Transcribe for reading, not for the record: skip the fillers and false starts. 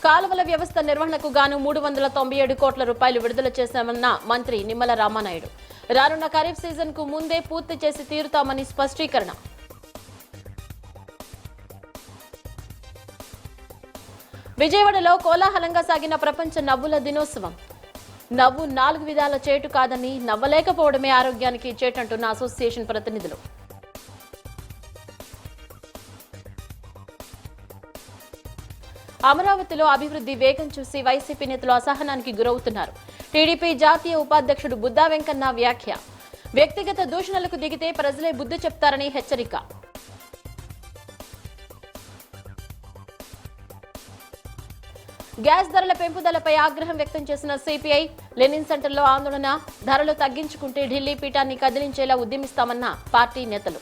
కాలువల వ్యవస్థ నిర్వహణకు గాను 397 కోట్ల రూపాయలు విడుదల చేశామన్న మంత్రి నిమ్మల రామానాయుడు. రానున్న ఖరీఫ్ సీజన్ కు ముందే పూర్తి చేసి తీరుతామని స్పష్టీకరణ. విజయవాడలో కోలాహలంగా సాగిన ప్రపంచ నవ్వుల దినోత్సవం. నవ్వు 4 విధాల చేటు కాదని, నవ్వలేకపోవడమే ఆరోగ్యానికి చేటంటున్న అసోసియేషన్ ప్రతినిధులు. అమరావతిలో అభివృద్ధి వేగం చూసి వైసీపీ నేతలు అసహనానికి గురవుతున్నారు. టీడీపీ జాతీయ ఉపాధ్యక్షుడు బుద్దా వెంకన్న వ్యాఖ్య. వ్యక్తిగత దూషణలకు దిగితే ప్రజలే బుద్ధి చెప్తారని హెచ్చరిక. గ్యాస్ ధరల పెంపుదలపై ఆగ్రహం వ్యక్తం చేసిన సిపిఐ. లెనిన్ సెంటర్లో ఆందోళన. ధరలు తగ్గించుకుంటే ఢిల్లీ పీఠాన్ని కదిలించేలా ఉద్యమిస్తామన్న పార్టీ నేతలు.